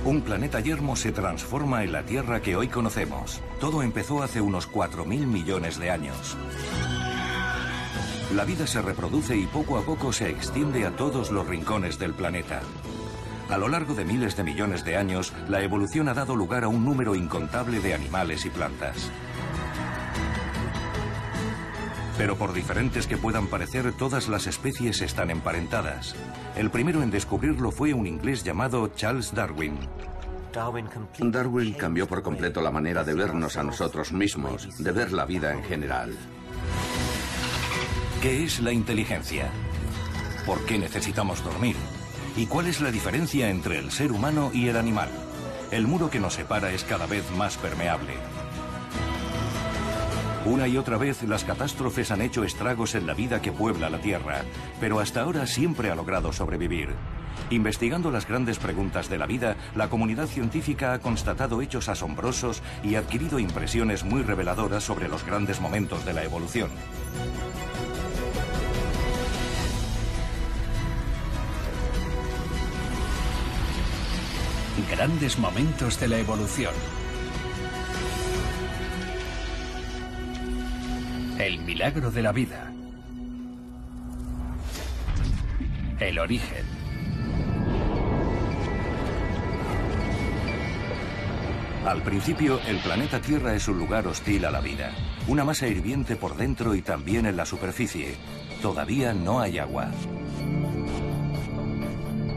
Un planeta yermo se transforma en la Tierra que hoy conocemos. Todo empezó hace unos 4.000 millones de años. La vida se reproduce y poco a poco se extiende a todos los rincones del planeta. A lo largo de miles de millones de años, la evolución ha dado lugar a un número incontable de animales y plantas. Pero por diferentes que puedan parecer, todas las especies están emparentadas. El primero en descubrirlo fue un inglés llamado Charles Darwin. Darwin cambió por completo la manera de vernos a nosotros mismos, de ver la vida en general. ¿Qué es la inteligencia? ¿Por qué necesitamos dormir? ¿Y cuál es la diferencia entre el ser humano y el animal? El muro que nos separa es cada vez más permeable. Una y otra vez las catástrofes han hecho estragos en la vida que puebla la Tierra, pero hasta ahora siempre ha logrado sobrevivir. Investigando las grandes preguntas de la vida, la comunidad científica ha constatado hechos asombrosos y adquirido impresiones muy reveladoras sobre los grandes momentos de la evolución. Grandes momentos de la evolución. El milagro de la vida. El origen. Al principio, el planeta Tierra es un lugar hostil a la vida. Una masa hirviente por dentro y también en la superficie. Todavía no hay agua.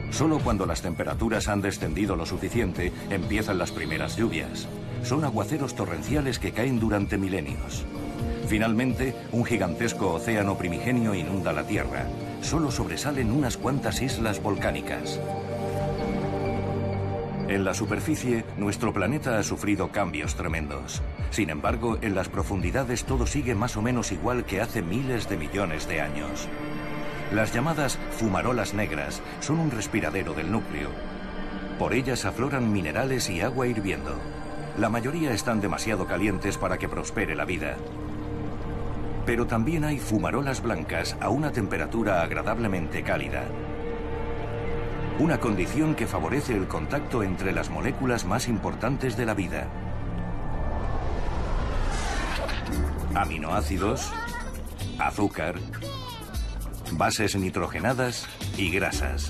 Solo cuando las temperaturas han descendido lo suficiente, empiezan las primeras lluvias. Son aguaceros torrenciales que caen durante milenios. Finalmente, un gigantesco océano primigenio inunda la Tierra. Solo sobresalen unas cuantas islas volcánicas. En la superficie, nuestro planeta ha sufrido cambios tremendos. Sin embargo, en las profundidades todo sigue más o menos igual que hace miles de millones de años. Las llamadas fumarolas negras son un respiradero del núcleo. Por ellas afloran minerales y agua hirviendo. La mayoría están demasiado calientes para que prospere la vida. Pero también hay fumarolas blancas a una temperatura agradablemente cálida. Una condición que favorece el contacto entre las moléculas más importantes de la vida. Aminoácidos, azúcar, bases nitrogenadas y grasas,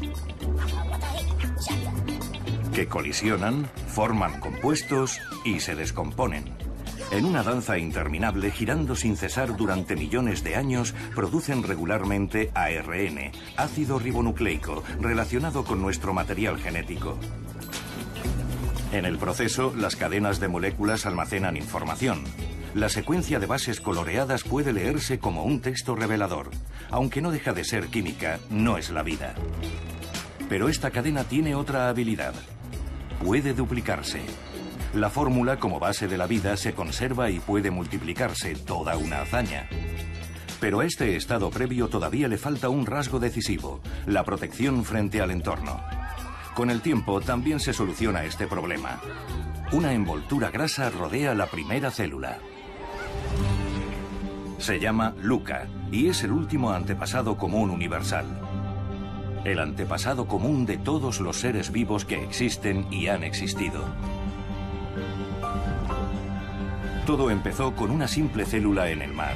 que colisionan, forman compuestos y se descomponen. En una danza interminable, girando sin cesar durante millones de años, producen regularmente ARN, ácido ribonucleico, relacionado con nuestro material genético. En el proceso, las cadenas de moléculas almacenan información. La secuencia de bases coloreadas puede leerse como un texto revelador. Aunque no deja de ser química, no es la vida. Pero esta cadena tiene otra habilidad. Puede duplicarse. La fórmula como base de la vida se conserva y puede multiplicarse, toda una hazaña. Pero a este estado previo todavía le falta un rasgo decisivo, la protección frente al entorno. Con el tiempo también se soluciona este problema. Una envoltura grasa rodea la primera célula. Se llama LUCA y es el último antepasado común universal. El antepasado común de todos los seres vivos que existen y han existido. Todo empezó con una simple célula en el mar.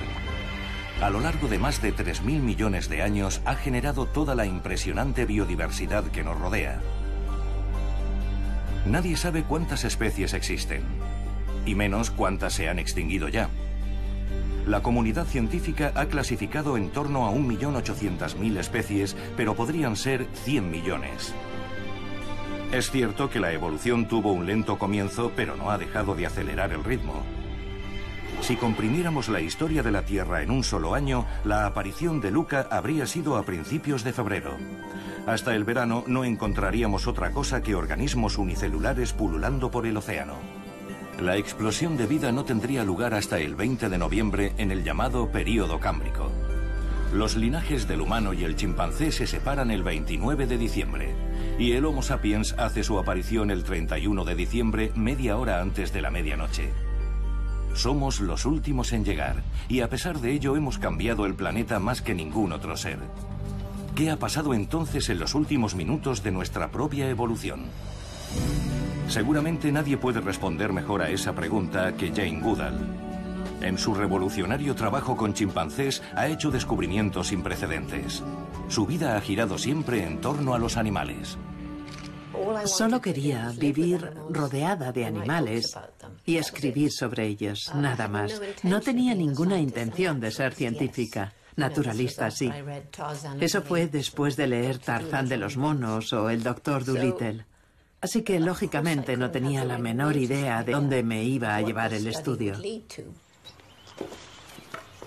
A lo largo de más de 3.000 millones de años ha generado toda la impresionante biodiversidad que nos rodea. Nadie sabe cuántas especies existen, y menos cuántas se han extinguido ya. La comunidad científica ha clasificado en torno a 1.800.000 especies, pero podrían ser 100 millones. Es cierto que la evolución tuvo un lento comienzo, pero no ha dejado de acelerar el ritmo. Si comprimiéramos la historia de la Tierra en un solo año, la aparición de LUCA habría sido a principios de febrero. Hasta el verano no encontraríamos otra cosa que organismos unicelulares pululando por el océano. La explosión de vida no tendría lugar hasta el 20 de noviembre en el llamado período cámbrico. Los linajes del humano y el chimpancé se separan el 29 de diciembre y el Homo sapiens hace su aparición el 31 de diciembre, media hora antes de la medianoche. Somos los últimos en llegar y a pesar de ello hemos cambiado el planeta más que ningún otro ser. ¿Qué ha pasado entonces en los últimos minutos de nuestra propia evolución? Seguramente nadie puede responder mejor a esa pregunta que Jane Goodall. En su revolucionario trabajo con chimpancés ha hecho descubrimientos sin precedentes. Su vida ha girado siempre en torno a los animales. Solo quería vivir rodeada de animales y escribir sobre ellos, nada más. No tenía ninguna intención de ser científica. Naturalista, sí. Eso fue después de leer Tarzán de los monos o El Doctor Dolittle. Así que, lógicamente, no tenía la menor idea de dónde me iba a llevar el estudio.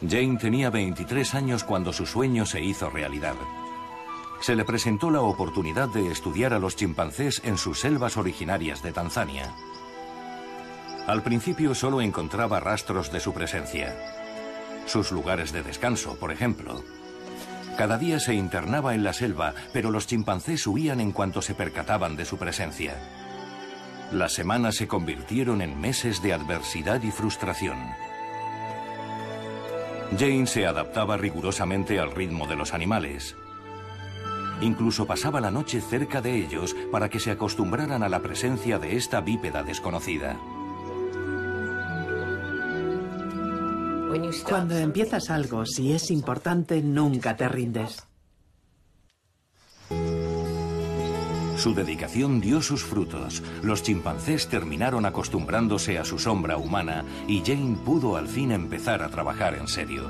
Jane tenía 23 años cuando su sueño se hizo realidad. Se le presentó la oportunidad de estudiar a los chimpancés en sus selvas originarias de Tanzania. Al principio solo encontraba rastros de su presencia. Sus lugares de descanso, por ejemplo. Cada día se internaba en la selva, pero los chimpancés huían en cuanto se percataban de su presencia. Las semanas se convirtieron en meses de adversidad y frustración. Jane se adaptaba rigurosamente al ritmo de los animales. Incluso pasaba la noche cerca de ellos para que se acostumbraran a la presencia de esta bípeda desconocida. Cuando empiezas algo, si es importante, nunca te rindes. Su dedicación dio sus frutos. Los chimpancés terminaron acostumbrándose a su sombra humana y Jane pudo al fin empezar a trabajar en serio.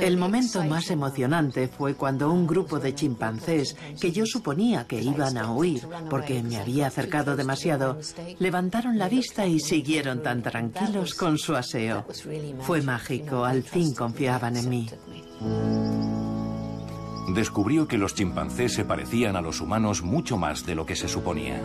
El momento más emocionante fue cuando un grupo de chimpancés, que yo suponía que iban a huir porque me había acercado demasiado, levantaron la vista y siguieron tan tranquilos con su aseo. Fue mágico, al fin confiaban en mí. Descubrió que los chimpancés se parecían a los humanos mucho más de lo que se suponía.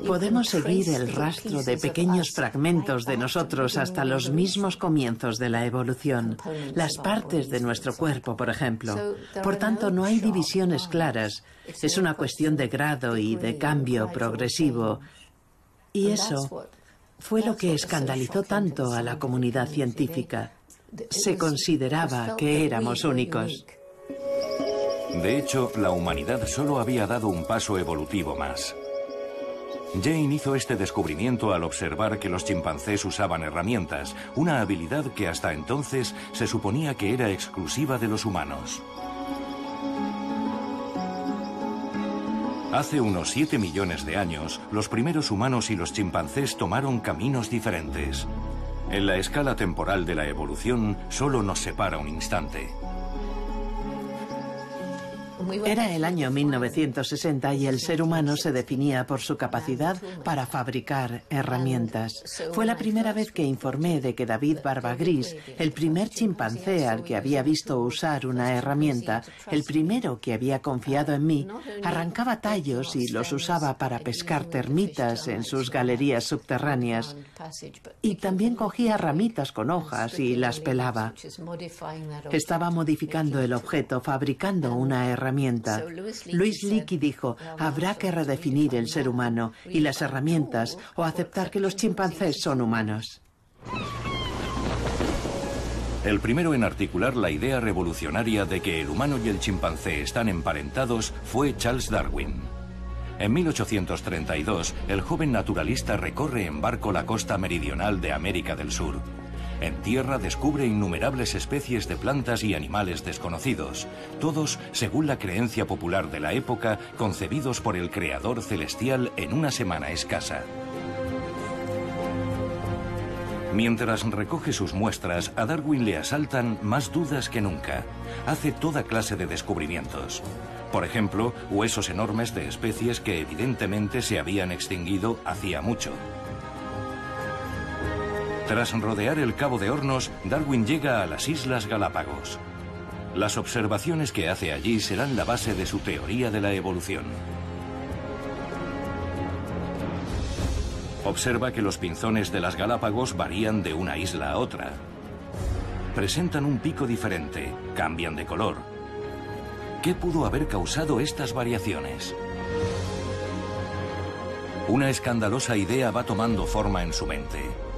Podemos seguir el rastro de pequeños fragmentos de nosotros hasta los mismos comienzos de la evolución, las partes de nuestro cuerpo, por ejemplo. Por tanto, no hay divisiones claras. Es una cuestión de grado y de cambio progresivo. Y eso fue lo que escandalizó tanto a la comunidad científica. Se consideraba que éramos únicos. De hecho, la humanidad solo había dado un paso evolutivo más. Jane hizo este descubrimiento al observar que los chimpancés usaban herramientas, una habilidad que hasta entonces se suponía que era exclusiva de los humanos. Hace unos 7 millones de años, los primeros humanos y los chimpancés tomaron caminos diferentes. En la escala temporal de la evolución, solo nos separa un instante. Era el año 1960 y el ser humano se definía por su capacidad para fabricar herramientas. Fue la primera vez que informé de que David Barbagris, el primer chimpancé al que había visto usar una herramienta, el primero que había confiado en mí, arrancaba tallos y los usaba para pescar termitas en sus galerías subterráneas. Y también cogía ramitas con hojas y las pelaba. Estaba modificando el objeto, fabricando una herramienta. Louis Leakey dijo, habrá que redefinir el ser humano y las herramientas o aceptar que los chimpancés son humanos. El primero en articular la idea revolucionaria de que el humano y el chimpancé están emparentados fue Charles Darwin. En 1832, el joven naturalista recorre en barco la costa meridional de América del Sur. En tierra descubre innumerables especies de plantas y animales desconocidos, todos, según la creencia popular de la época, concebidos por el Creador celestial en una semana escasa. Mientras recoge sus muestras, a Darwin le asaltan más dudas que nunca. Hace toda clase de descubrimientos. Por ejemplo, huesos enormes de especies que evidentemente se habían extinguido hacía mucho. Tras rodear el Cabo de Hornos, Darwin llega a las Islas Galápagos. Las observaciones que hace allí serán la base de su teoría de la evolución. Observa que los pinzones de las Galápagos varían de una isla a otra. Presentan un pico diferente, cambian de color. ¿Qué pudo haber causado estas variaciones? Una escandalosa idea va tomando forma en su mente.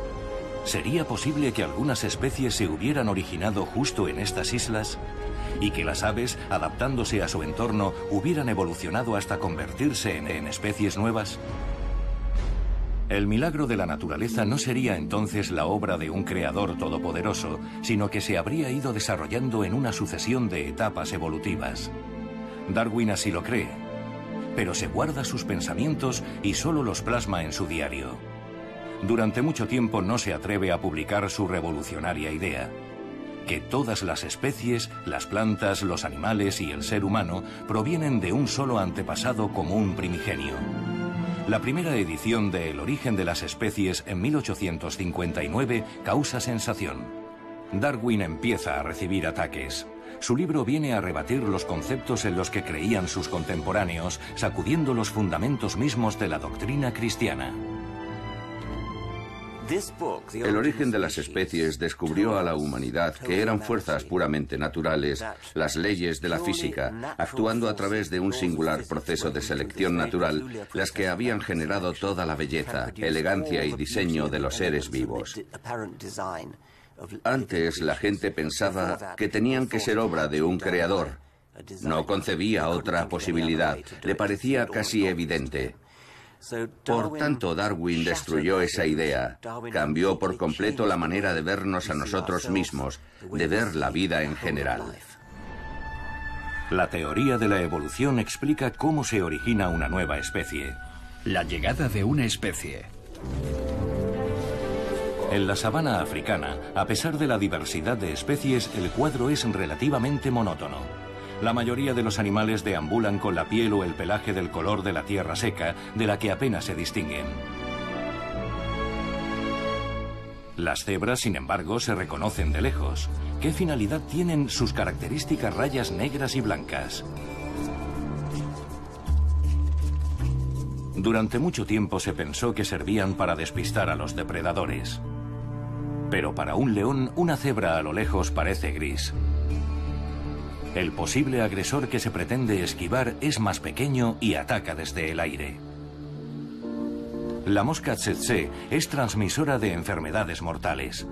¿Sería posible que algunas especies se hubieran originado justo en estas islas? ¿Y que las aves, adaptándose a su entorno, hubieran evolucionado hasta convertirse en especies nuevas? El milagro de la naturaleza no sería entonces la obra de un creador todopoderoso, sino que se habría ido desarrollando en una sucesión de etapas evolutivas. Darwin así lo cree, pero se guarda sus pensamientos y solo los plasma en su diario. Durante mucho tiempo no se atreve a publicar su revolucionaria idea: que todas las especies, las plantas, los animales y el ser humano provienen de un solo antepasado común primigenio. La primera edición de El origen de las especies en 1859 causa sensación. Darwin empieza a recibir ataques. Su libro viene a rebatir los conceptos en los que creían sus contemporáneos, sacudiendo los fundamentos mismos de la doctrina cristiana. El origen de las especies descubrió a la humanidad que eran fuerzas puramente naturales, las leyes de la física, actuando a través de un singular proceso de selección natural, las que habían generado toda la belleza, elegancia y diseño de los seres vivos. Antes la gente pensaba que tenían que ser obra de un creador. No concebía otra posibilidad, le parecía casi evidente. Por tanto, Darwin destruyó esa idea, cambió por completo la manera de vernos a nosotros mismos, de ver la vida en general. La teoría de la evolución explica cómo se origina una nueva especie. La llegada de una especie. En la sabana africana, a pesar de la diversidad de especies, el cuadro es relativamente monótono. La mayoría de los animales deambulan con la piel o el pelaje del color de la tierra seca, de la que apenas se distinguen. Las cebras, sin embargo, se reconocen de lejos. ¿Qué finalidad tienen sus características rayas negras y blancas? Durante mucho tiempo se pensó que servían para despistar a los depredadores. Pero para un león, una cebra a lo lejos parece gris. El posible agresor que se pretende esquivar es más pequeño y ataca desde el aire. La mosca tsetse es transmisora de enfermedades mortales.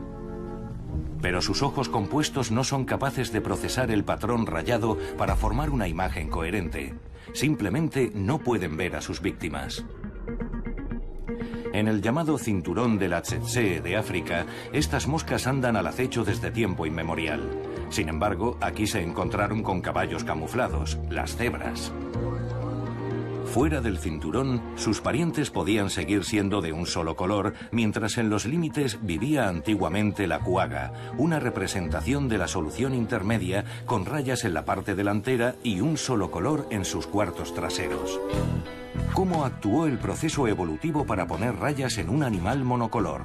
Pero sus ojos compuestos no son capaces de procesar el patrón rayado para formar una imagen coherente. Simplemente no pueden ver a sus víctimas. En el llamado cinturón de la tsetse de África, estas moscas andan al acecho desde tiempo inmemorial. Sin embargo, aquí se encontraron con caballos camuflados, las cebras. Fuera del cinturón, sus parientes podían seguir siendo de un solo color, mientras en los límites vivía antiguamente la cuaga, una representación de la solución intermedia con rayas en la parte delantera y un solo color en sus cuartos traseros. ¿Cómo actuó el proceso evolutivo para poner rayas en un animal monocolor?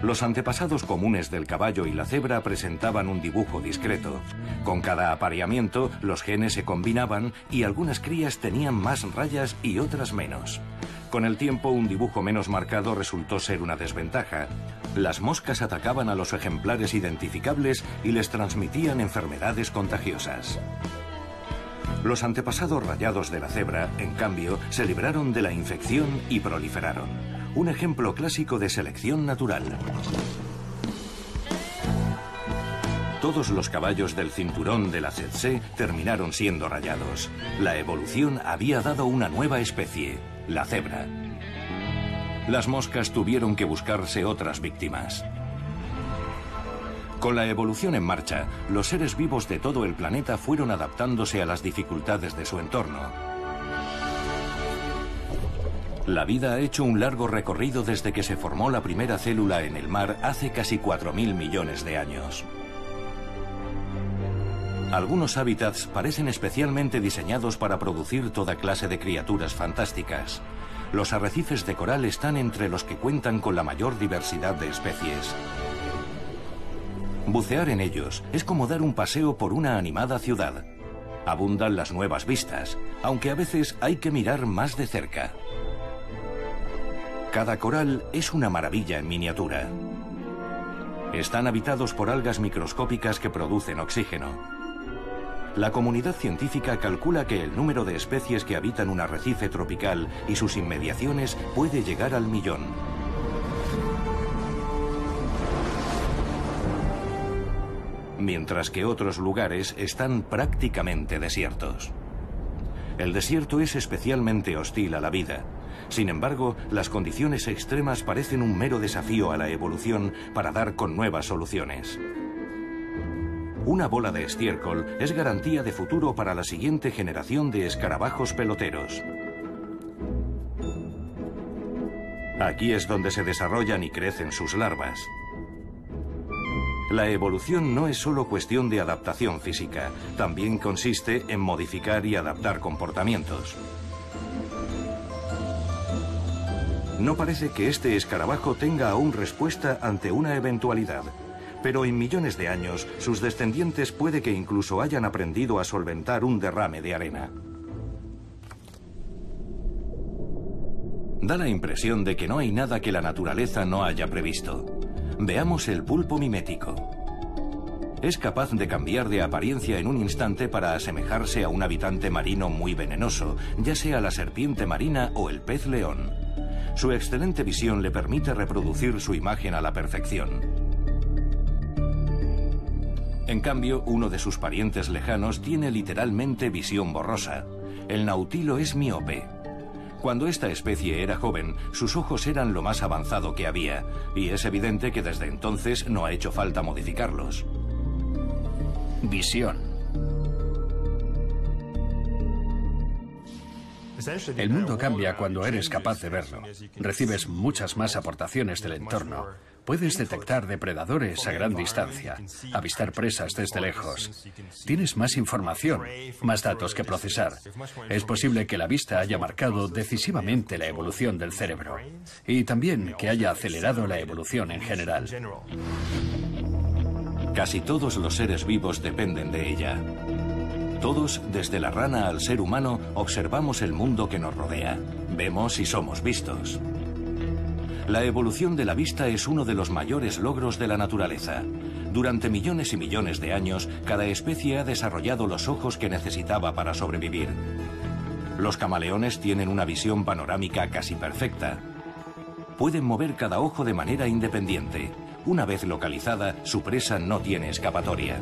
Los antepasados comunes del caballo y la cebra presentaban un dibujo discreto. Con cada apareamiento, los genes se combinaban y algunas crías tenían más rayas y otras menos. Con el tiempo, un dibujo menos marcado resultó ser una desventaja. Las moscas atacaban a los ejemplares identificables y les transmitían enfermedades contagiosas. Los antepasados rayados de la cebra, en cambio, se libraron de la infección y proliferaron. Un ejemplo clásico de selección natural. Todos los caballos del cinturón de la tsetse terminaron siendo rayados. La evolución había dado una nueva especie, la cebra. Las moscas tuvieron que buscarse otras víctimas. Con la evolución en marcha, los seres vivos de todo el planeta fueron adaptándose a las dificultades de su entorno. La vida ha hecho un largo recorrido desde que se formó la primera célula en el mar hace casi 4.000 millones de años. Algunos hábitats parecen especialmente diseñados para producir toda clase de criaturas fantásticas. Los arrecifes de coral están entre los que cuentan con la mayor diversidad de especies. Bucear en ellos es como dar un paseo por una animada ciudad. Abundan las nuevas vistas, aunque a veces hay que mirar más de cerca. Cada coral es una maravilla en miniatura. Están habitados por algas microscópicas que producen oxígeno. La comunidad científica calcula que el número de especies que habitan un arrecife tropical y sus inmediaciones puede llegar al 1.000.000. mientras que otros lugares están prácticamente desiertos. El desierto es especialmente hostil a la vida. Sin embargo, las condiciones extremas parecen un mero desafío a la evolución para dar con nuevas soluciones. Una bola de estiércol es garantía de futuro para la siguiente generación de escarabajos peloteros. Aquí es donde se desarrollan y crecen sus larvas. La evolución no es solo cuestión de adaptación física, también consiste en modificar y adaptar comportamientos. No parece que este escarabajo tenga aún respuesta ante una eventualidad, pero en millones de años sus descendientes puede que incluso hayan aprendido a solventar un derrame de arena. Da la impresión de que no hay nada que la naturaleza no haya previsto. Veamos el pulpo mimético. Es capaz de cambiar de apariencia en un instante para asemejarse a un habitante marino muy venenoso, ya sea la serpiente marina o el pez león. Su excelente visión le permite reproducir su imagen a la perfección. En cambio, uno de sus parientes lejanos tiene literalmente visión borrosa. El nautilo es miope. Cuando esta especie era joven, sus ojos eran lo más avanzado que había, y es evidente que desde entonces no ha hecho falta modificarlos. Visión. El mundo cambia cuando eres capaz de verlo. Recibes muchas más aportaciones del entorno. Puedes detectar depredadores a gran distancia, avistar presas desde lejos. Tienes más información, más datos que procesar. Es posible que la vista haya marcado decisivamente la evolución del cerebro y también que haya acelerado la evolución en general. Casi todos los seres vivos dependen de ella. Todos, desde la rana al ser humano, observamos el mundo que nos rodea. Vemos y somos vistos. La evolución de la vista es uno de los mayores logros de la naturaleza. Durante millones y millones de años, cada especie ha desarrollado los ojos que necesitaba para sobrevivir. Los camaleones tienen una visión panorámica casi perfecta. Pueden mover cada ojo de manera independiente. Una vez localizada, su presa no tiene escapatoria.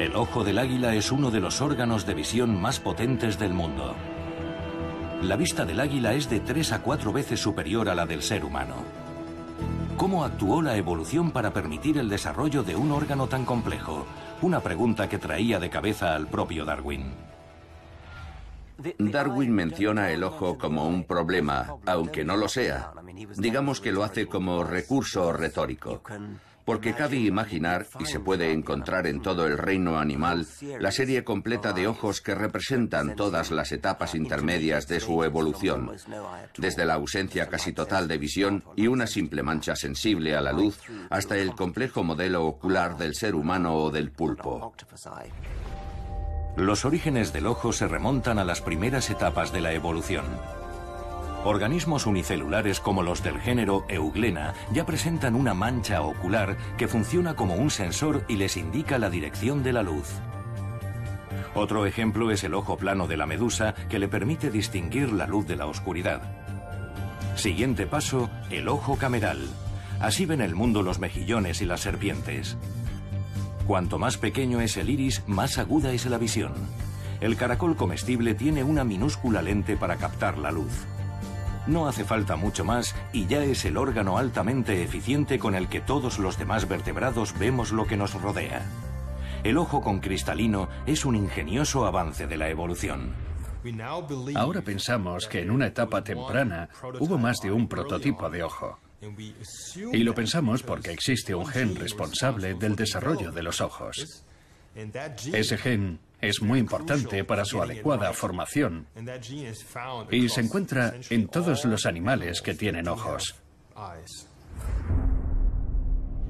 El ojo del águila es uno de los órganos de visión más potentes del mundo. La vista del águila es de 3 a 4 veces superior a la del ser humano. ¿Cómo actuó la evolución para permitir el desarrollo de un órgano tan complejo? Una pregunta que traía de cabeza al propio Darwin. Darwin menciona el ojo como un problema, aunque no lo sea. Digamos que lo hace como recurso retórico. Porque cabe imaginar, y se puede encontrar en todo el reino animal, la serie completa de ojos que representan todas las etapas intermedias de su evolución, desde la ausencia casi total de visión y una simple mancha sensible a la luz, hasta el complejo modelo ocular del ser humano o del pulpo. Los orígenes del ojo se remontan a las primeras etapas de la evolución. Organismos unicelulares como los del género Euglena ya presentan una mancha ocular que funciona como un sensor y les indica la dirección de la luz. Otro ejemplo es el ojo plano de la medusa, que le permite distinguir la luz de la oscuridad. Siguiente paso, el ojo cameral. Así ven el mundo los mejillones y las serpientes. Cuanto más pequeño es el iris, más aguda es la visión. El caracol comestible tiene una minúscula lente para captar la luz. No hace falta mucho más y ya es el órgano altamente eficiente con el que todos los demás vertebrados vemos lo que nos rodea. El ojo con cristalino es un ingenioso avance de la evolución. Ahora pensamos que en una etapa temprana hubo más de un prototipo de ojo. Y lo pensamos porque existe un gen responsable del desarrollo de los ojos. Ese gen es muy importante para su adecuada formación y se encuentra en todos los animales que tienen ojos.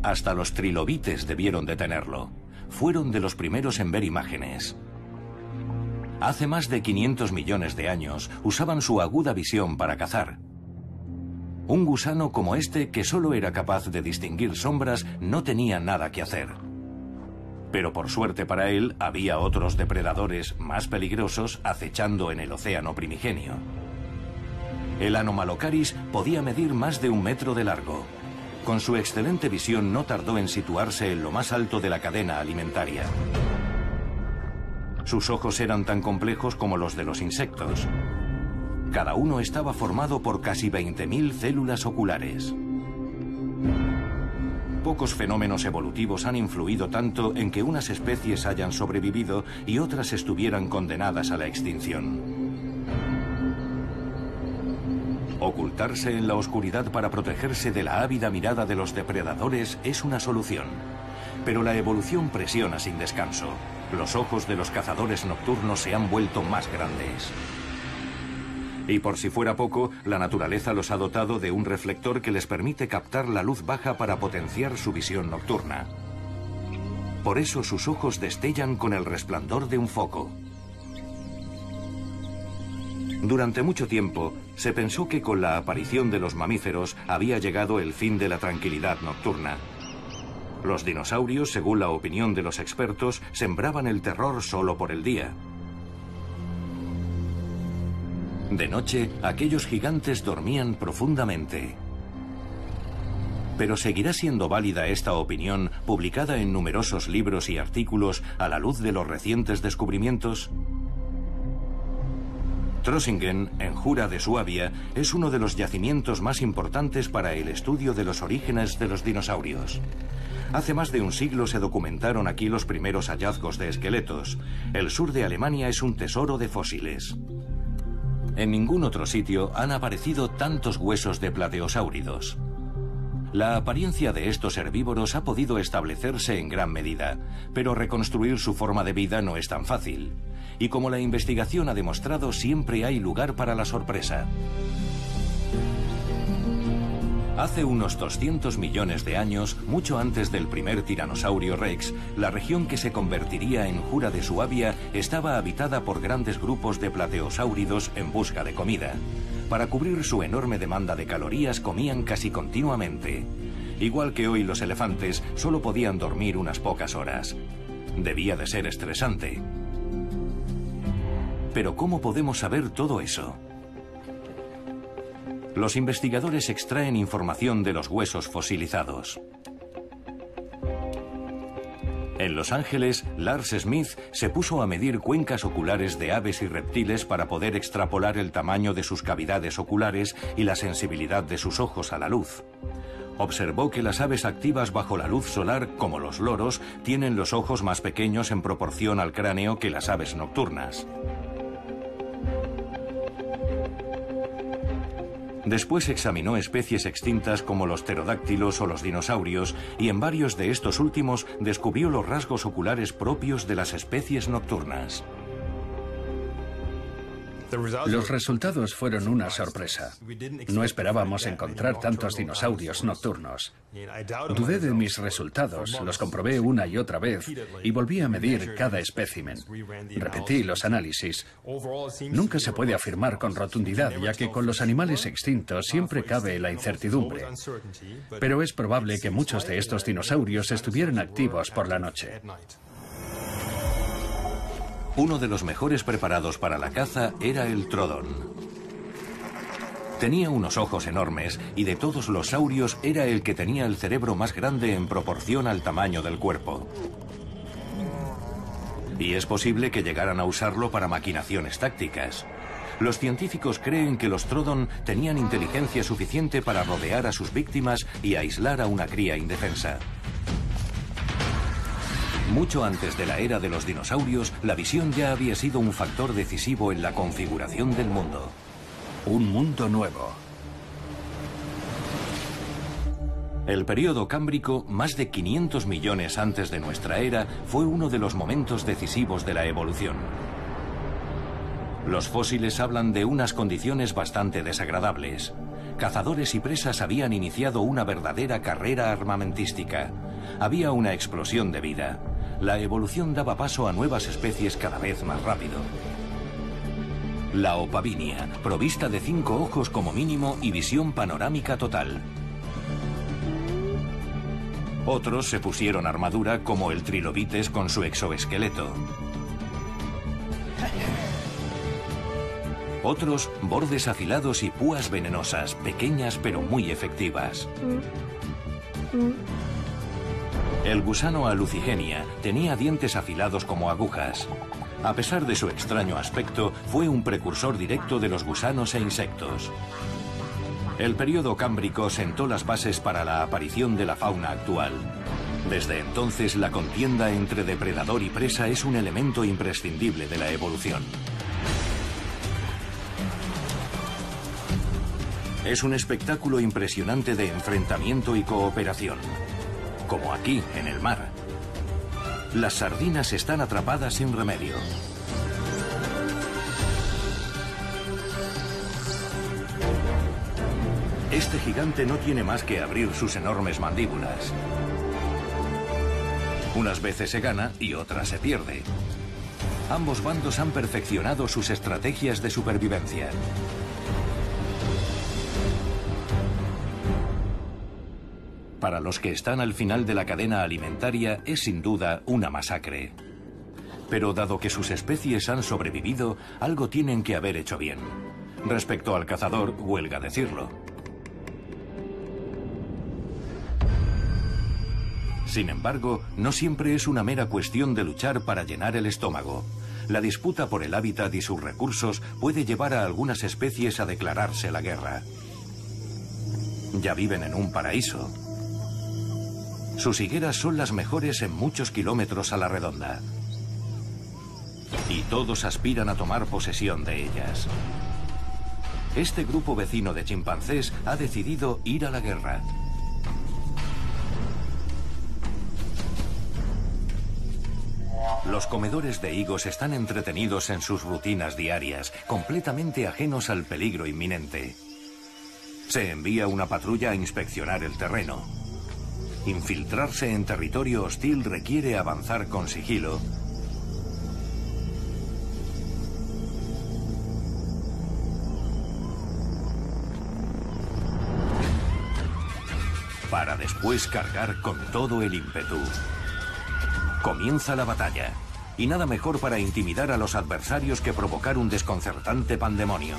Hasta los trilobites debieron de tenerlo. Fueron de los primeros en ver imágenes. Hace más de 500 millones de años usaban su aguda visión para cazar. Un gusano como este, que solo era capaz de distinguir sombras, no tenía nada que hacer. Pero por suerte para él, había otros depredadores más peligrosos acechando en el océano primigenio. El Anomalocaris podía medir más de 1 metro de largo. Con su excelente visión no tardó en situarse en lo más alto de la cadena alimentaria. Sus ojos eran tan complejos como los de los insectos. Cada uno estaba formado por casi 20.000 células oculares. Pocos fenómenos evolutivos han influido tanto en que unas especies hayan sobrevivido y otras estuvieran condenadas a la extinción. Ocultarse en la oscuridad para protegerse de la ávida mirada de los depredadores es una solución. Pero la evolución presiona sin descanso. Los ojos de los cazadores nocturnos se han vuelto más grandes. Y por si fuera poco, la naturaleza los ha dotado de un reflector que les permite captar la luz baja para potenciar su visión nocturna. Por eso sus ojos destellan con el resplandor de un foco. Durante mucho tiempo, se pensó que con la aparición de los mamíferos había llegado el fin de la tranquilidad nocturna. Los dinosaurios, según la opinión de los expertos, sembraban el terror solo por el día. De noche, aquellos gigantes dormían profundamente. Pero ¿seguirá siendo válida esta opinión, publicada en numerosos libros y artículos, a la luz de los recientes descubrimientos? Trossingen, en Jura de Suabia, es uno de los yacimientos más importantes para el estudio de los orígenes de los dinosaurios. Hace más de un siglo se documentaron aquí los primeros hallazgos de esqueletos. El sur de Alemania es un tesoro de fósiles. En ningún otro sitio han aparecido tantos huesos de plateosáuridos. La apariencia de estos herbívoros ha podido establecerse en gran medida, pero reconstruir su forma de vida no es tan fácil. Y como la investigación ha demostrado, siempre hay lugar para la sorpresa. Hace unos 200 millones de años, mucho antes del primer tiranosaurio Rex, la región que se convertiría en Jura de Suabia estaba habitada por grandes grupos de plateosáuridos en busca de comida. Para cubrir su enorme demanda de calorías comían casi continuamente. Igual que hoy los elefantes, solo podían dormir unas pocas horas. Debía de ser estresante. Pero ¿cómo podemos saber todo eso? Los investigadores extraen información de los huesos fosilizados. En Los Ángeles, Lars Smith se puso a medir cuencas oculares de aves y reptiles para poder extrapolar el tamaño de sus cavidades oculares y la sensibilidad de sus ojos a la luz. Observó que las aves activas bajo la luz solar, como los loros, tienen los ojos más pequeños en proporción al cráneo que las aves nocturnas. Después examinó especies extintas como los pterodáctilos o los dinosaurios y en varios de estos últimos descubrió los rasgos oculares propios de las especies nocturnas. Los resultados fueron una sorpresa. No esperábamos encontrar tantos dinosaurios nocturnos. Dudé de mis resultados, los comprobé una y otra vez y volví a medir cada espécimen. Repetí los análisis. Nunca se puede afirmar con rotundidad, ya que con los animales extintos siempre cabe la incertidumbre. Pero es probable que muchos de estos dinosaurios estuvieran activos por la noche. Uno de los mejores preparados para la caza era el trodón. Tenía unos ojos enormes y de todos los saurios era el que tenía el cerebro más grande en proporción al tamaño del cuerpo. Y es posible que llegaran a usarlo para maquinaciones tácticas. Los científicos creen que los trodón tenían inteligencia suficiente para rodear a sus víctimas y aislar a una cría indefensa. Mucho antes de la era de los dinosaurios, la visión ya había sido un factor decisivo en la configuración del mundo. Un mundo nuevo. El período cámbrico, más de 500 millones antes de nuestra era, fue uno de los momentos decisivos de la evolución. Los fósiles hablan de unas condiciones bastante desagradables. Cazadores y presas habían iniciado una verdadera carrera armamentística. Había una explosión de vida. La evolución daba paso a nuevas especies cada vez más rápido. La opavinia, provista de 5 ojos como mínimo y visión panorámica total. Otros se pusieron armadura como el trilobites con su exoesqueleto. Otros, bordes afilados y púas venenosas, pequeñas pero muy efectivas. El gusano Alucigenia tenía dientes afilados como agujas. A pesar de su extraño aspecto, fue un precursor directo de los gusanos e insectos. El período cámbrico sentó las bases para la aparición de la fauna actual. Desde entonces, la contienda entre depredador y presa es un elemento imprescindible de la evolución. Es un espectáculo impresionante de enfrentamiento y cooperación, como aquí, en el mar. Las sardinas están atrapadas sin remedio. Este gigante no tiene más que abrir sus enormes mandíbulas. Unas veces se gana y otras se pierde. Ambos bandos han perfeccionado sus estrategias de supervivencia. Para los que están al final de la cadena alimentaria es sin duda una masacre. Pero dado que sus especies han sobrevivido, algo tienen que haber hecho bien. Respecto al cazador, huelga decirlo. Sin embargo, no siempre es una mera cuestión de luchar para llenar el estómago. La disputa por el hábitat y sus recursos puede llevar a algunas especies a declararse la guerra. Ya viven en un paraíso. Sus higueras son las mejores en muchos kilómetros a la redonda. Y todos aspiran a tomar posesión de ellas. Este grupo vecino de chimpancés ha decidido ir a la guerra. Los comedores de higos están entretenidos en sus rutinas diarias, completamente ajenos al peligro inminente. Se envía una patrulla a inspeccionar el terreno. Infiltrarse en territorio hostil requiere avanzar con sigilo. Para después cargar con todo el ímpetu. Comienza la batalla. Y nada mejor para intimidar a los adversarios que provocar un desconcertante pandemonio.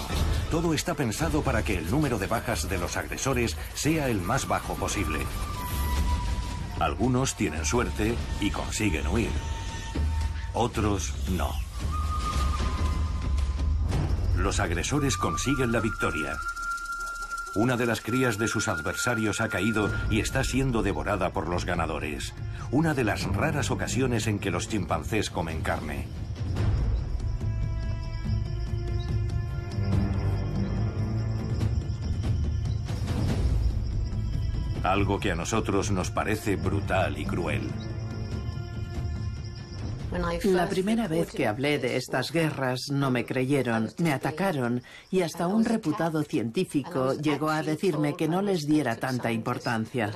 Todo está pensado para que el número de bajas de los agresores sea el más bajo posible. Algunos tienen suerte y consiguen huir. Otros no. Los agresores consiguen la victoria. Una de las crías de sus adversarios ha caído y está siendo devorada por los ganadores. Una de las raras ocasiones en que los chimpancés comen carne. Algo que a nosotros nos parece brutal y cruel. La primera vez que hablé de estas guerras no me creyeron, me atacaron y hasta un reputado científico llegó a decirme que no les diera tanta importancia.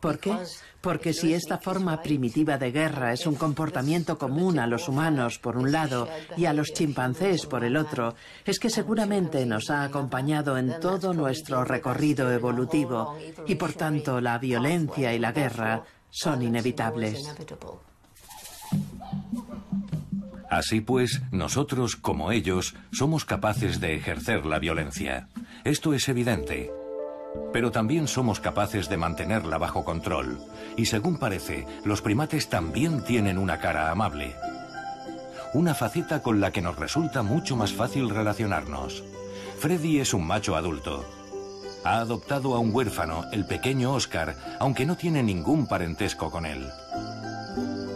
¿Por qué? Porque si esta forma primitiva de guerra es un comportamiento común a los humanos por un lado y a los chimpancés por el otro, es que seguramente nos ha acompañado en todo nuestro recorrido evolutivo y por tanto la violencia y la guerra son inevitables. Así pues, nosotros, como ellos, somos capaces de ejercer la violencia. Esto es evidente. Pero también somos capaces de mantenerla bajo control. Y según parece, los primates también tienen una cara amable. Una faceta con la que nos resulta mucho más fácil relacionarnos. Freddy es un macho adulto. Ha adoptado a un huérfano, el pequeño Oscar, aunque no tiene ningún parentesco con él.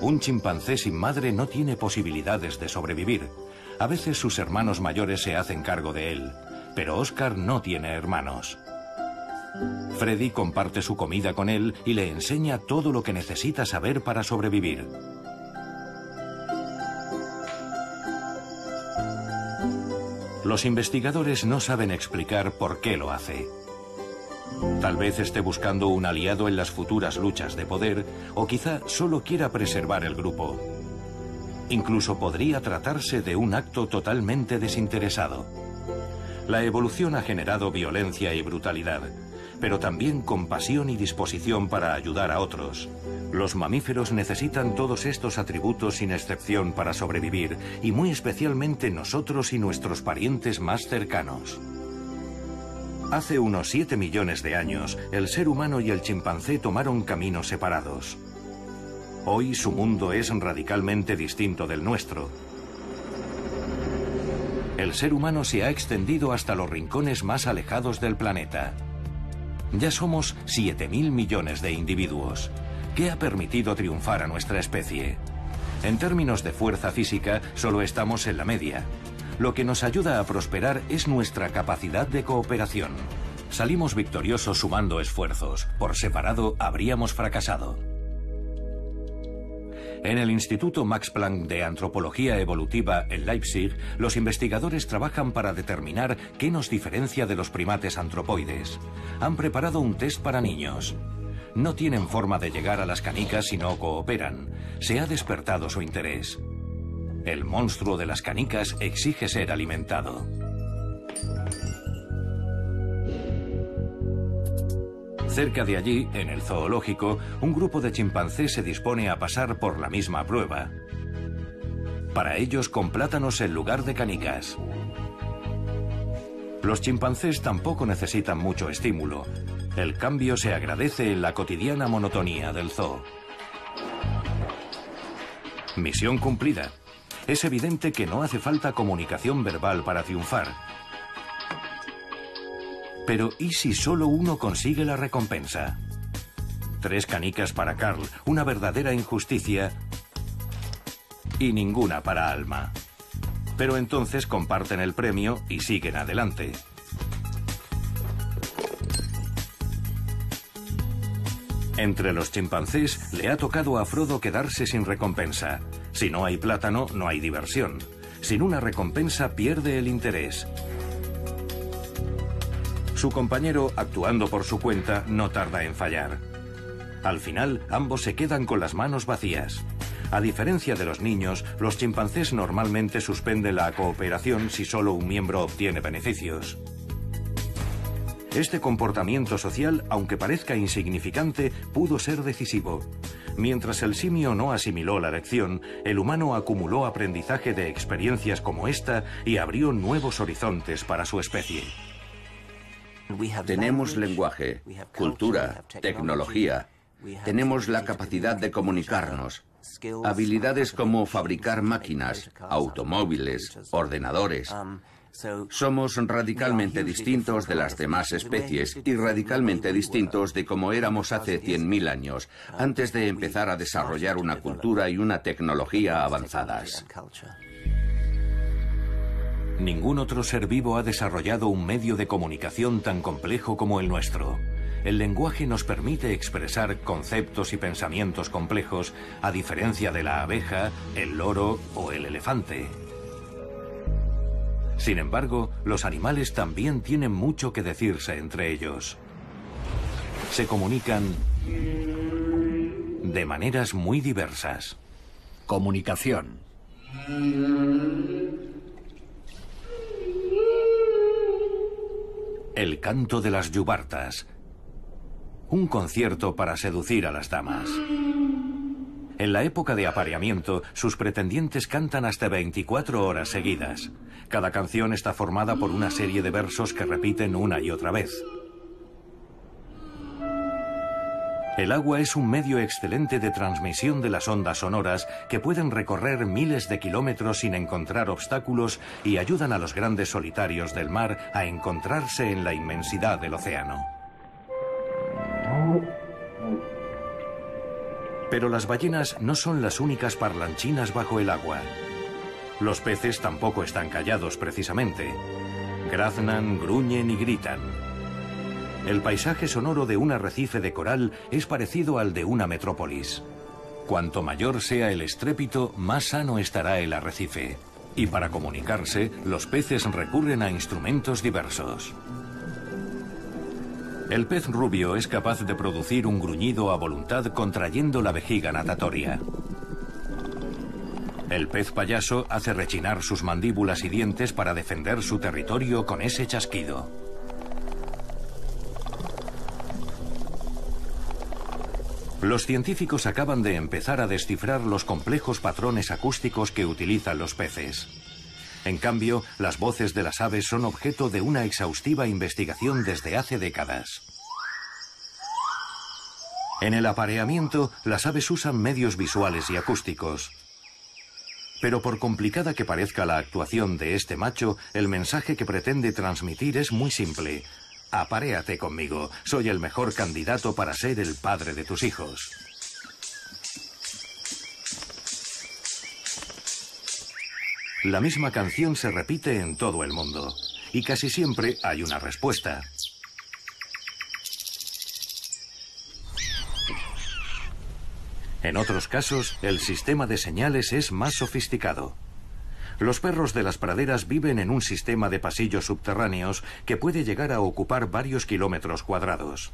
Un chimpancé sin madre no tiene posibilidades de sobrevivir. A veces sus hermanos mayores se hacen cargo de él, pero Oscar no tiene hermanos. Freddy comparte su comida con él y le enseña todo lo que necesita saber para sobrevivir. Los investigadores no saben explicar por qué lo hace. Tal vez esté buscando un aliado en las futuras luchas de poder, o quizá solo quiera preservar el grupo. Incluso podría tratarse de un acto totalmente desinteresado. La evolución ha generado violencia y brutalidad, pero también compasión y disposición para ayudar a otros. Los mamíferos necesitan todos estos atributos sin excepción para sobrevivir, y muy especialmente nosotros y nuestros parientes más cercanos. Hace unos 7 millones de años, el ser humano y el chimpancé tomaron caminos separados. Hoy su mundo es radicalmente distinto del nuestro. El ser humano se ha extendido hasta los rincones más alejados del planeta. Ya somos 7.000 millones de individuos. ¿Qué ha permitido triunfar a nuestra especie? En términos de fuerza física, solo estamos en la media. Lo que nos ayuda a prosperar es nuestra capacidad de cooperación. Salimos victoriosos sumando esfuerzos. Por separado, habríamos fracasado. En el Instituto Max Planck de Antropología Evolutiva en Leipzig, los investigadores trabajan para determinar qué nos diferencia de los primates antropoides. Han preparado un test para niños. No tienen forma de llegar a las canicas si no cooperan. Se ha despertado su interés. El monstruo de las canicas exige ser alimentado. Cerca de allí, en el zoológico, un grupo de chimpancés se dispone a pasar por la misma prueba. Para ellos, con plátanos en lugar de canicas. Los chimpancés tampoco necesitan mucho estímulo. El cambio se agradece en la cotidiana monotonía del zoo. Misión cumplida. Es evidente que no hace falta comunicación verbal para triunfar. Pero ¿y si solo uno consigue la recompensa? 3 canicas para Carl, una verdadera injusticia, y ninguna para Alma. Pero entonces comparten el premio y siguen adelante. Entre los chimpancés le ha tocado a Frodo quedarse sin recompensa. Si no hay plátano, no hay diversión. Sin una recompensa pierde el interés. Su compañero, actuando por su cuenta, no tarda en fallar. Al final, ambos se quedan con las manos vacías. A diferencia de los niños, los chimpancés normalmente suspenden la cooperación si solo un miembro obtiene beneficios. Este comportamiento social, aunque parezca insignificante, pudo ser decisivo. Mientras el simio no asimiló la lección, el humano acumuló aprendizaje de experiencias como esta y abrió nuevos horizontes para su especie. Tenemos lenguaje, cultura, tecnología. Tenemos la capacidad de comunicarnos. Habilidades como fabricar máquinas, automóviles, ordenadores. Somos radicalmente distintos de las demás especies y radicalmente distintos de como éramos hace 100.000 años, antes de empezar a desarrollar una cultura y una tecnología avanzadas. Ningún otro ser vivo ha desarrollado un medio de comunicación tan complejo como el nuestro. El lenguaje nos permite expresar conceptos y pensamientos complejos, a diferencia de la abeja, el loro o el elefante. Sin embargo, los animales también tienen mucho que decirse entre ellos. Se comunican de maneras muy diversas. Comunicación. El canto de las yubartas. Un concierto para seducir a las damas. En la época de apareamiento, sus pretendientes cantan hasta 24 horas seguidas. Cada canción está formada por una serie de versos que repiten una y otra vez. El agua es un medio excelente de transmisión de las ondas sonoras que pueden recorrer miles de kilómetros sin encontrar obstáculos y ayudan a los grandes solitarios del mar a encontrarse en la inmensidad del océano. Pero las ballenas no son las únicas parlanchinas bajo el agua. Los peces tampoco están callados precisamente. Graznan, gruñen y gritan. El paisaje sonoro de un arrecife de coral es parecido al de una metrópolis. Cuanto mayor sea el estrépito, más sano estará el arrecife. Y para comunicarse, los peces recurren a instrumentos diversos. El pez rubio es capaz de producir un gruñido a voluntad contrayendo la vejiga natatoria. El pez payaso hace rechinar sus mandíbulas y dientes para defender su territorio con ese chasquido. Los científicos acaban de empezar a descifrar los complejos patrones acústicos que utilizan los peces. En cambio, las voces de las aves son objeto de una exhaustiva investigación desde hace décadas. En el apareamiento, las aves usan medios visuales y acústicos. Pero por complicada que parezca la actuación de este macho, el mensaje que pretende transmitir es muy simple. Aparéate conmigo, soy el mejor candidato para ser el padre de tus hijos. La misma canción se repite en todo el mundo, y casi siempre hay una respuesta. En otros casos, el sistema de señales es más sofisticado. Los perros de las praderas viven en un sistema de pasillos subterráneos que puede llegar a ocupar varios kilómetros cuadrados.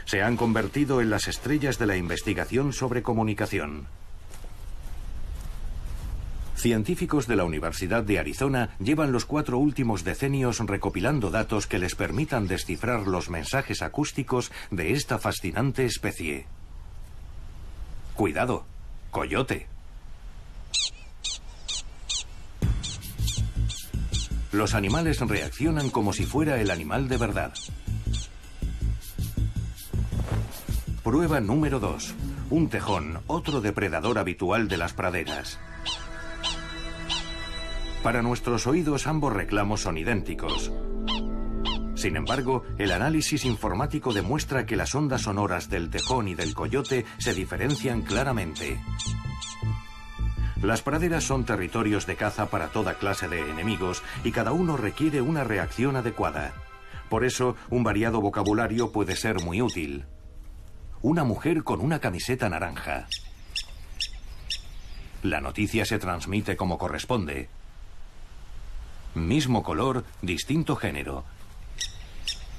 Se han convertido en las estrellas de la investigación sobre comunicación. Científicos de la Universidad de Arizona llevan los 4 últimos decenios recopilando datos que les permitan descifrar los mensajes acústicos de esta fascinante especie. Cuidado, coyote. Los animales reaccionan como si fuera el animal de verdad. Prueba número 2. Un tejón, otro depredador habitual de las praderas. Para nuestros oídos ambos reclamos son idénticos. Sin embargo, el análisis informático demuestra que las ondas sonoras del tejón y del coyote se diferencian claramente. Las praderas son territorios de caza para toda clase de enemigos y cada uno requiere una reacción adecuada. Por eso, un variado vocabulario puede ser muy útil. Una mujer con una camiseta naranja. La noticia se transmite como corresponde. Mismo color, distinto género.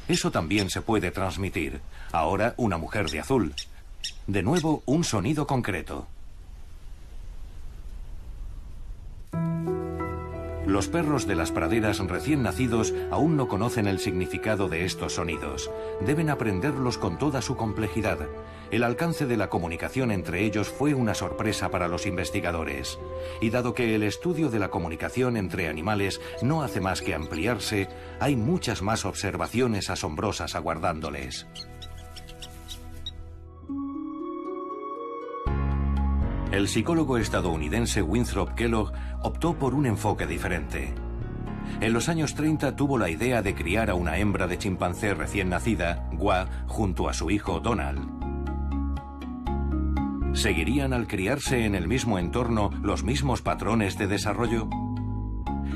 Eso también se puede transmitir. Ahora una mujer de azul. De nuevo, un sonido concreto. Los perros de las praderas recién nacidos aún no conocen el significado de estos sonidos. Deben aprenderlos con toda su complejidad. El alcance de la comunicación entre ellos fue una sorpresa para los investigadores. Y dado que el estudio de la comunicación entre animales no hace más que ampliarse, hay muchas más observaciones asombrosas aguardándoles. El psicólogo estadounidense Winthrop Kellogg optó por un enfoque diferente. En los años 30 tuvo la idea de criar a una hembra de chimpancé recién nacida, Gua, junto a su hijo Donald. ¿Seguirían al criarse en el mismo entorno los mismos patrones de desarrollo?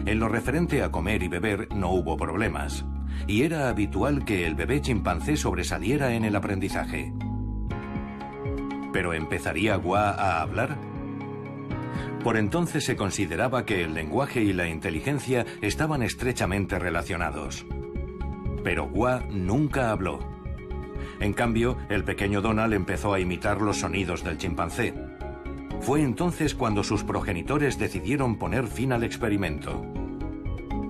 En lo referente a comer y beber no hubo problemas, y era habitual que el bebé chimpancé sobresaliera en el aprendizaje. ¿Pero empezaría Gua a hablar? Por entonces se consideraba que el lenguaje y la inteligencia estaban estrechamente relacionados. Pero Gua nunca habló. En cambio, el pequeño Donald empezó a imitar los sonidos del chimpancé. Fue entonces cuando sus progenitores decidieron poner fin al experimento.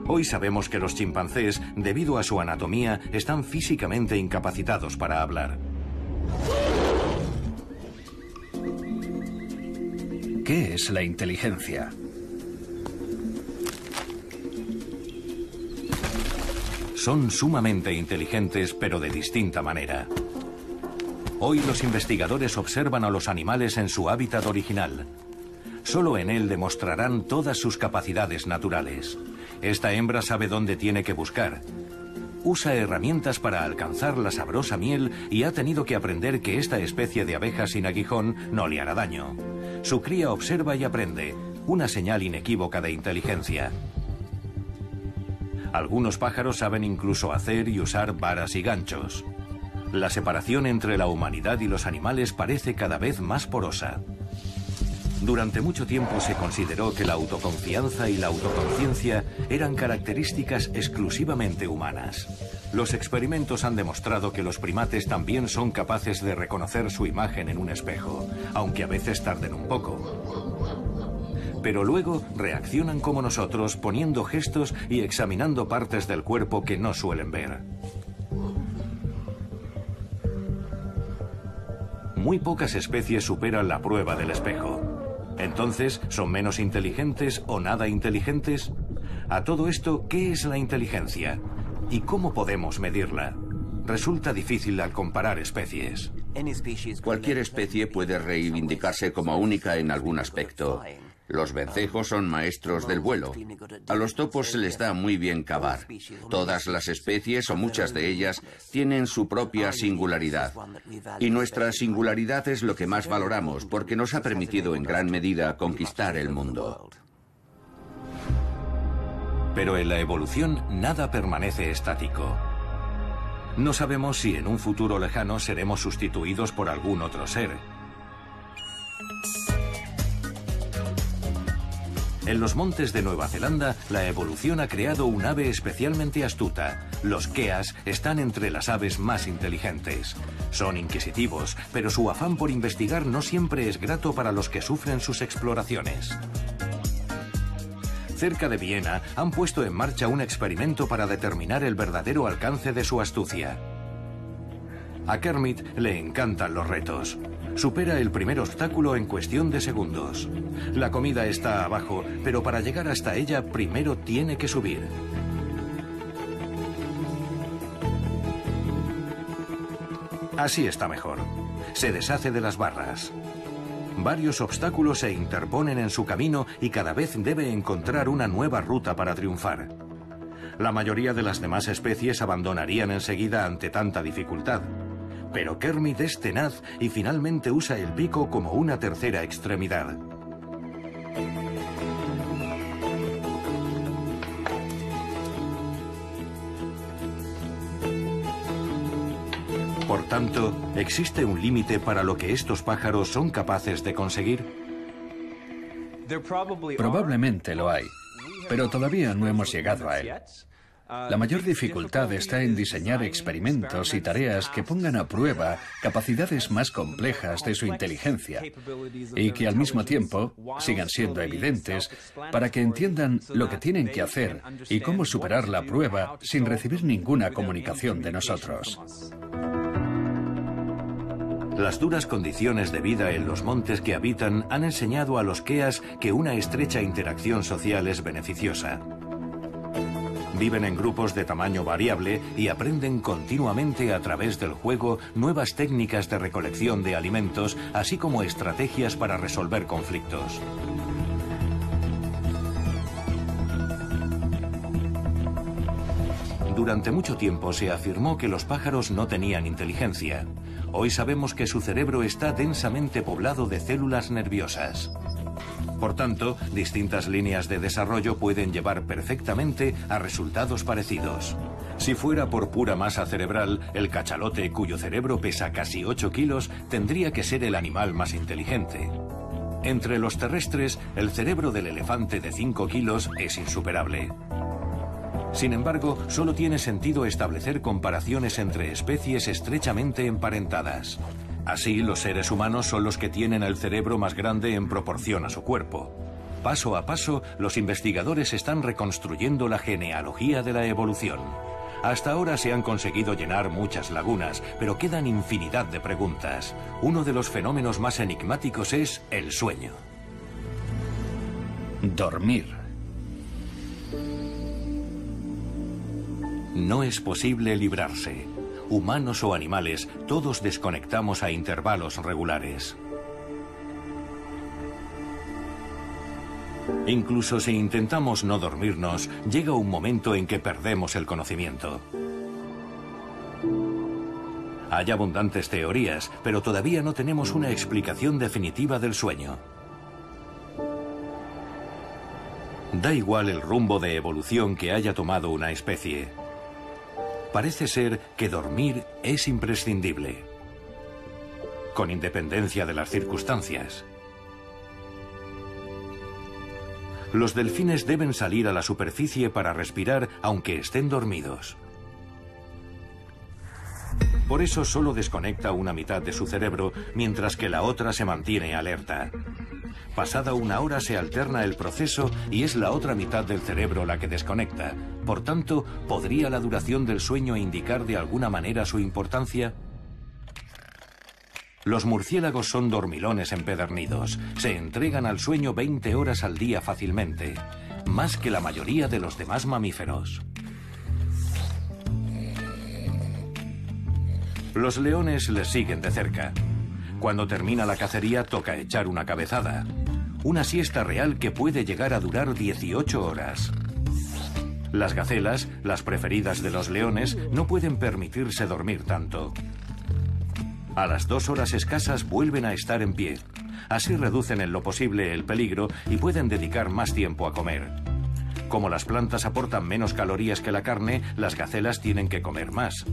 Hoy sabemos que los chimpancés, debido a su anatomía, están físicamente incapacitados para hablar. ¿Qué es la inteligencia? Son sumamente inteligentes, pero de distinta manera. Hoy los investigadores observan a los animales en su hábitat original. Solo en él demostrarán todas sus capacidades naturales. Esta hembra sabe dónde tiene que buscar. Usa herramientas para alcanzar la sabrosa miel y ha tenido que aprender que esta especie de abeja sin aguijón no le hará daño. Su cría observa y aprende, una señal inequívoca de inteligencia. Algunos pájaros saben incluso hacer y usar varas y ganchos. La separación entre la humanidad y los animales parece cada vez más porosa. Durante mucho tiempo se consideró que la autoconfianza y la autoconciencia eran características exclusivamente humanas. Los experimentos han demostrado que los primates también son capaces de reconocer su imagen en un espejo, aunque a veces tarden un poco. pero luego reaccionan como nosotros, poniendo gestos y examinando partes del cuerpo que no suelen ver. Muy pocas especies superan la prueba del espejo. Entonces, ¿son menos inteligentes o nada inteligentes? A todo esto, ¿qué es la inteligencia? ¿Y cómo podemos medirla? Resulta difícil al comparar especies. Cualquier especie puede reivindicarse como única en algún aspecto. Los vencejos son maestros del vuelo. A los topos se les da muy bien cavar. Todas las especies, o muchas de ellas, tienen su propia singularidad. Y nuestra singularidad es lo que más valoramos, porque nos ha permitido en gran medida conquistar el mundo. Pero en la evolución nada permanece estático. No sabemos si en un futuro lejano seremos sustituidos por algún otro ser. En los montes de Nueva Zelanda, la evolución ha creado un ave especialmente astuta. Los keas están entre las aves más inteligentes. Son inquisitivos, pero su afán por investigar no siempre es grato para los que sufren sus exploraciones. Cerca de Viena han puesto en marcha un experimento para determinar el verdadero alcance de su astucia. A Kermit le encantan los retos. Supera el primer obstáculo en cuestión de segundos. La comida está abajo, pero para llegar hasta ella primero tiene que subir. Así está mejor. Se deshace de las barras. Varios obstáculos se interponen en su camino y cada vez debe encontrar una nueva ruta para triunfar. La mayoría de las demás especies abandonarían enseguida ante tanta dificultad. Pero Kermit es tenaz y finalmente usa el pico como una tercera extremidad. Por tanto, ¿existe un límite para lo que estos pájaros son capaces de conseguir? Probablemente lo hay, pero todavía no hemos llegado a él. La mayor dificultad está en diseñar experimentos y tareas que pongan a prueba capacidades más complejas de su inteligencia y que al mismo tiempo sigan siendo evidentes para que entiendan lo que tienen que hacer y cómo superar la prueba sin recibir ninguna comunicación de nosotros. Las duras condiciones de vida en los montes que habitan han enseñado a los keas que una estrecha interacción social es beneficiosa. Viven en grupos de tamaño variable y aprenden continuamente a través del juego nuevas técnicas de recolección de alimentos, así como estrategias para resolver conflictos. Durante mucho tiempo se afirmó que los pájaros no tenían inteligencia. Hoy sabemos que su cerebro está densamente poblado de células nerviosas. Por tanto, distintas líneas de desarrollo pueden llevar perfectamente a resultados parecidos. Si fuera por pura masa cerebral, el cachalote, cuyo cerebro pesa casi 8 kilos, tendría que ser el animal más inteligente. Entre los terrestres, el cerebro del elefante de 5 kilos es insuperable. Sin embargo, solo tiene sentido establecer comparaciones entre especies estrechamente emparentadas. Así, los seres humanos son los que tienen el cerebro más grande en proporción a su cuerpo. Paso a paso, los investigadores están reconstruyendo la genealogía de la evolución. Hasta ahora se han conseguido llenar muchas lagunas, pero quedan infinidad de preguntas. Uno de los fenómenos más enigmáticos es el sueño. Dormir. No es posible librarse. Humanos o animales, todos desconectamos a intervalos regulares. Incluso si intentamos no dormirnos, llega un momento en que perdemos el conocimiento. Hay abundantes teorías, pero todavía no tenemos una explicación definitiva del sueño. Da igual el rumbo de evolución que haya tomado una especie. Parece ser que dormir es imprescindible, con independencia de las circunstancias. Los delfines deben salir a la superficie para respirar aunque estén dormidos. Por eso solo desconecta una mitad de su cerebro, mientras que la otra se mantiene alerta. Pasada una hora se alterna el proceso y es la otra mitad del cerebro la que desconecta. Por tanto, ¿podría la duración del sueño indicar de alguna manera su importancia? Los murciélagos son dormilones empedernidos. Se entregan al sueño 20 horas al día fácilmente, más que la mayoría de los demás mamíferos. Los leones les siguen de cerca. Cuando termina la cacería toca echar una cabezada. Una siesta real que puede llegar a durar 18 horas. Las gacelas, las preferidas de los leones, no pueden permitirse dormir tanto. A las 2 horas escasas vuelven a estar en pie. Así reducen en lo posible el peligro y pueden dedicar más tiempo a comer. Como las plantas aportan menos calorías que la carne, las gacelas tienen que comer más.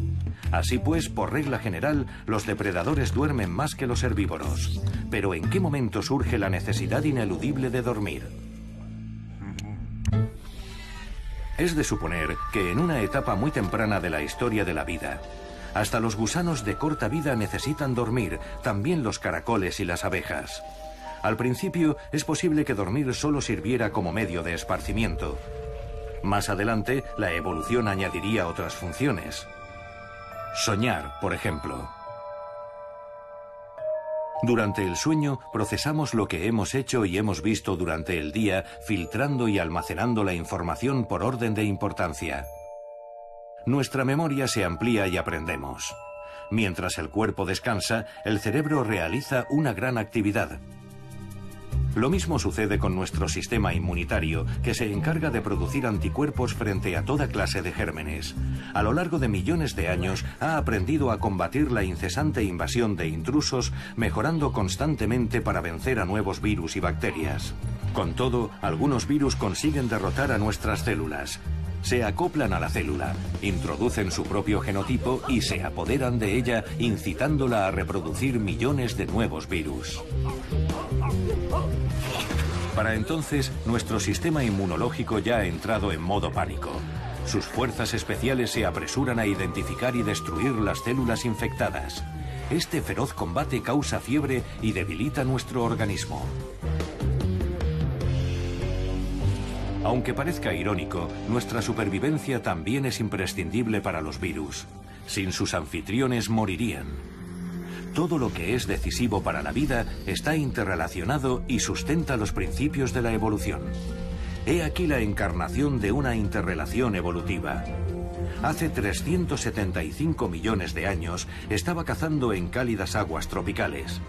Así pues, por regla general, los depredadores duermen más que los herbívoros. Pero ¿en qué momento surge la necesidad ineludible de dormir? Es de suponer que en una etapa muy temprana de la historia de la vida, hasta los gusanos de corta vida necesitan dormir, también los caracoles y las abejas. Al principio, es posible que dormir solo sirviera como medio de esparcimiento. Más adelante, la evolución añadiría otras funciones. Soñar, por ejemplo. Durante el sueño, procesamos lo que hemos hecho y hemos visto durante el día, filtrando y almacenando la información por orden de importancia. Nuestra memoria se amplía y aprendemos. Mientras el cuerpo descansa, el cerebro realiza una gran actividad. Lo mismo sucede con nuestro sistema inmunitario, que se encarga de producir anticuerpos frente a toda clase de gérmenes. A lo largo de millones de años ha aprendido a combatir la incesante invasión de intrusos, mejorando constantemente para vencer a nuevos virus y bacterias. Con todo, algunos virus consiguen derrotar a nuestras células. Se acoplan a la célula, introducen su propio genotipo y se apoderan de ella, incitándola a reproducir millones de nuevos virus. Para entonces, nuestro sistema inmunológico ya ha entrado en modo pánico. Sus fuerzas especiales se apresuran a identificar y destruir las células infectadas. Este feroz combate causa fiebre y debilita nuestro organismo. Aunque parezca irónico, nuestra supervivencia también es imprescindible para los virus. Sin sus anfitriones morirían. Todo lo que es decisivo para la vida está interrelacionado y sustenta los principios de la evolución. He aquí la encarnación de una interrelación evolutiva. Hace 375 millones de años estaba cazando en cálidas aguas tropicales.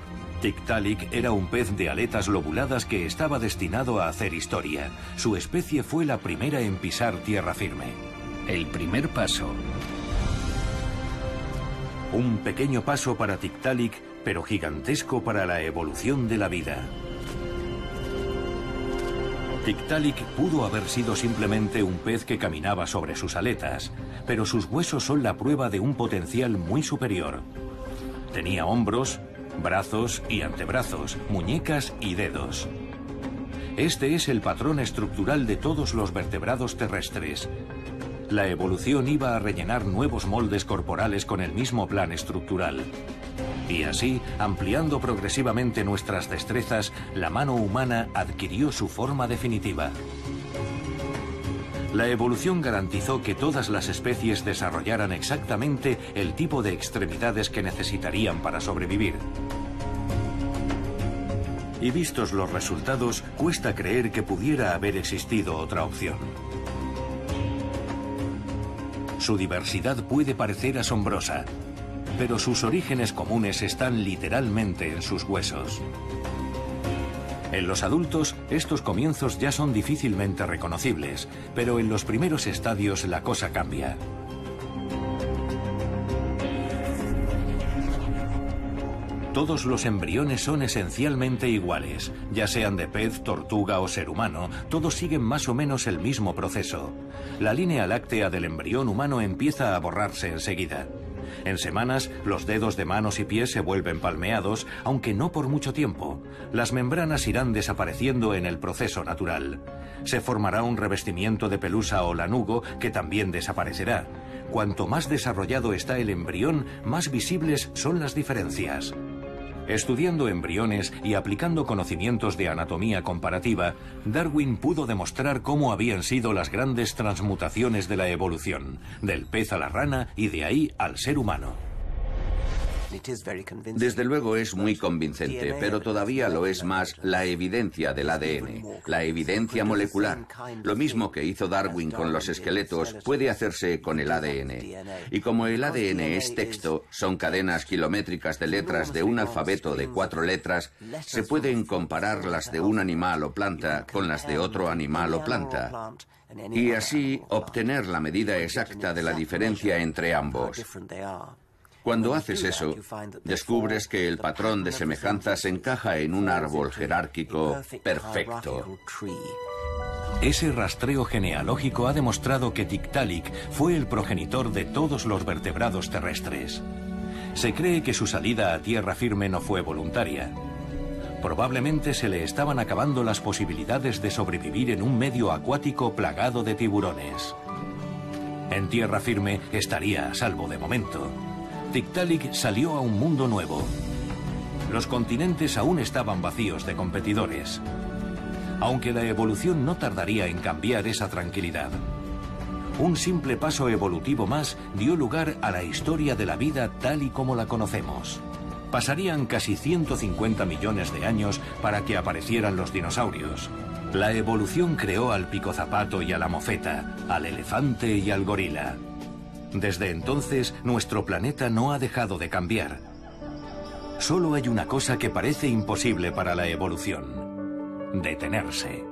Tiktaalik era un pez de aletas lobuladas que estaba destinado a hacer historia. Su especie fue la primera en pisar tierra firme. El primer paso. Un pequeño paso para Tiktaalik, pero gigantesco para la evolución de la vida. Tiktaalik pudo haber sido simplemente un pez que caminaba sobre sus aletas, pero sus huesos son la prueba de un potencial muy superior. Tenía hombros, brazos y antebrazos, muñecas y dedos. Este es el patrón estructural de todos los vertebrados terrestres. La evolución iba a rellenar nuevos moldes corporales con el mismo plan estructural. Y así, ampliando progresivamente nuestras destrezas, la mano humana adquirió su forma definitiva. La evolución garantizó que todas las especies desarrollaran exactamente el tipo de extremidades que necesitarían para sobrevivir. Y vistos los resultados, cuesta creer que pudiera haber existido otra opción. Su diversidad puede parecer asombrosa, pero sus orígenes comunes están literalmente en sus huesos. En los adultos, estos comienzos ya son difícilmente reconocibles, pero en los primeros estadios la cosa cambia. Todos los embriones son esencialmente iguales, ya sean de pez, tortuga o ser humano, todos siguen más o menos el mismo proceso. La línea láctea del embrión humano empieza a borrarse enseguida. En semanas, los dedos de manos y pies se vuelven palmeados, aunque no por mucho tiempo. Las membranas irán desapareciendo en el proceso natural. Se formará un revestimiento de pelusa o lanugo que también desaparecerá. Cuanto más desarrollado está el embrión, más visibles son las diferencias. Estudiando embriones y aplicando conocimientos de anatomía comparativa, Darwin pudo demostrar cómo habían sido las grandes transmutaciones de la evolución, del pez a la rana y de ahí al ser humano. Desde luego es muy convincente, pero todavía lo es más la evidencia del ADN, la evidencia molecular. Lo mismo que hizo Darwin con los esqueletos puede hacerse con el ADN. Y como el ADN es texto, son cadenas kilométricas de letras de un alfabeto de 4 letras, se pueden comparar las de un animal o planta con las de otro animal o planta, y así obtener la medida exacta de la diferencia entre ambos. Cuando haces eso, descubres que el patrón de semejanzas encaja en un árbol jerárquico perfecto. Ese rastreo genealógico ha demostrado que Tiktaalik fue el progenitor de todos los vertebrados terrestres. Se cree que su salida a tierra firme no fue voluntaria. Probablemente se le estaban acabando las posibilidades de sobrevivir en un medio acuático plagado de tiburones. En tierra firme estaría a salvo de momento. Tiktaalik salió a un mundo nuevo. Los continentes aún estaban vacíos de competidores, aunque la evolución no tardaría en cambiar esa tranquilidad. Un simple paso evolutivo más dio lugar a la historia de la vida tal y como la conocemos. Pasarían casi 150 millones de años para que aparecieran los dinosaurios. La evolución creó al picozapato y a la mofeta, al elefante y al gorila. Desde entonces, nuestro planeta no ha dejado de cambiar. Solo hay una cosa que parece imposible para la evolución: detenerse.